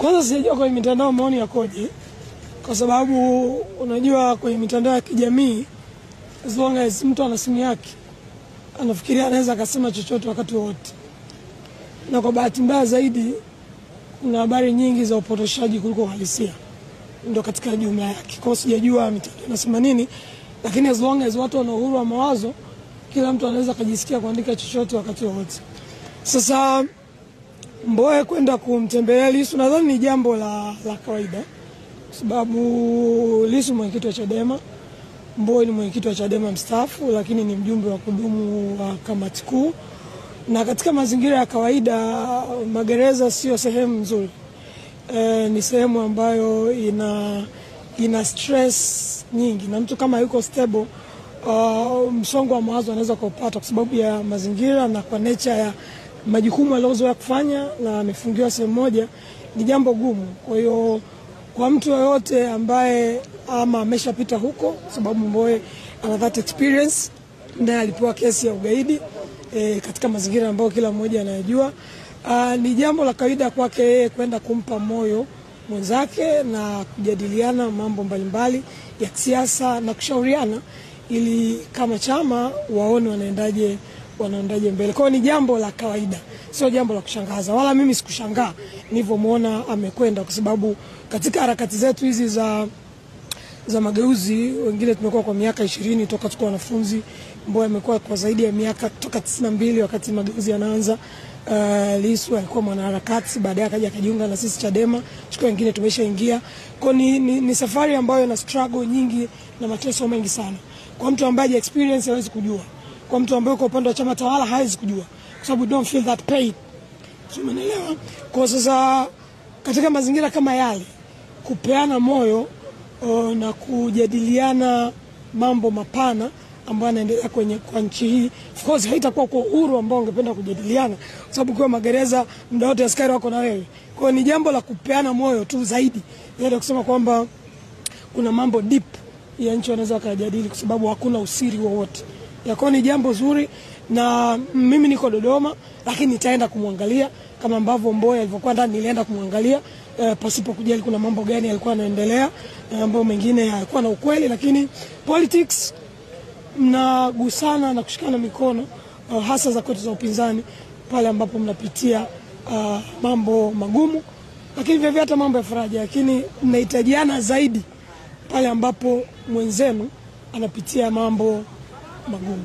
Kwanza sijajua kwenye mitandao maoni yakoje, kwa sababu unajua kwenye mitandao ya kijamii as long as mtu ana simu yake anafikiria anaweza akasema chochote wakati wote. Na kwa bahati mbaya zaidi kuna habari nyingi za upotoshaji kuliko uhalisia ndio katika jumla yake. Kwa sijajua mitandao inasema nini, lakini as long as watu wana uhuru wa mawazo, kila mtu anaweza kujisikia kuandika chochote wakati wote. Sasa Mbowe kwenda kumtembelea Lissu nadhani ni jambo la kawaida, sababu Lissu mwenyekiti wa Chadema, Mbowe ni mwenyekiti wa Chadema mstaafu, lakini ni mjumbe wa kudumu wa kamati kuu. Na katika mazingira ya kawaida magereza sio sehemu nzuri. Ni sehemu ambayo ina stress nyingi, na mtu kama yuko stable msongo wa mawazo anaweza kupata kwa sababu ya mazingira na kwa nature ya majukumu aliyozoea kufanya, na amefungiwa sehemu moja, ni jambo gumu. Kwa hiyo kwa mtu yoyote ambaye ama ameshapita huko, sababu Mbowe ana that experience, ndiye alipewa kesi ya ugaidi katika mazingira ambayo kila mmoja anayajua, ni jambo la kawaida kwake yeye kwenda kumpa moyo mwenzake na kujadiliana mambo mbalimbali ya siasa na kushauriana ili kama chama waone wanaendaje mbele. Kwa hiyo ni jambo la kawaida, sio jambo la kushangaza. Wala mimi sikushangaa nilipomuona amekwenda, kwa sababu katika harakati zetu hizi za mageuzi, wengine tumekuwa kwa miaka 20 toka tuko wanafunzi. Mbowe amekuwa kwa zaidi ya miaka toka 92 wakati mageuzi yanaanza. Lissu alikuwa mwanaharakati, baadaye akaja akajiunga na sisi Chadema, chukua wengine tumeshaingia. Kwa ni safari ambayo ina struggle nyingi na mateso mengi sana. Kwa mtu ambaye experience hawezi kujua. Kwa mtu ambaye kwa upande wa chama tawala hawezi kujua, kwa sababu don't feel that pain. Umeelewa? Kwa sasa katika mazingira kama yale, kupeana moyo na kujadiliana mambo mapana ambayo yanaendelea kwa nchi hii, of course haitakuwa kwa uhuru ambao ungependa kujadiliana, kwa sababu kwa magereza muda wote askari wako na wewe. Kwa ni jambo la kupeana moyo tu zaidi, ndio kusema kwamba kuna mambo deep ya nchi wanaweza kujadili, kwa sababu hakuna usiri wowote. Yako ni jambo zuri, na mimi niko Dodoma, lakini nitaenda kumwangalia kama ambavyo Mbowe alivyokuwa ndani, nilienda kumwangalia pasipo kujali kuna mambo gani yalikuwa yanaendelea, mambo mengine yalikuwa na ukweli. Lakini politics mnagusana na kushikana mikono, hasa za kwetu za upinzani, pale ambapo mnapitia mambo magumu, lakini vivyo hata mambo ya faraja, lakini mnahitajiana zaidi pale ambapo mwenzenu anapitia mambo magumu.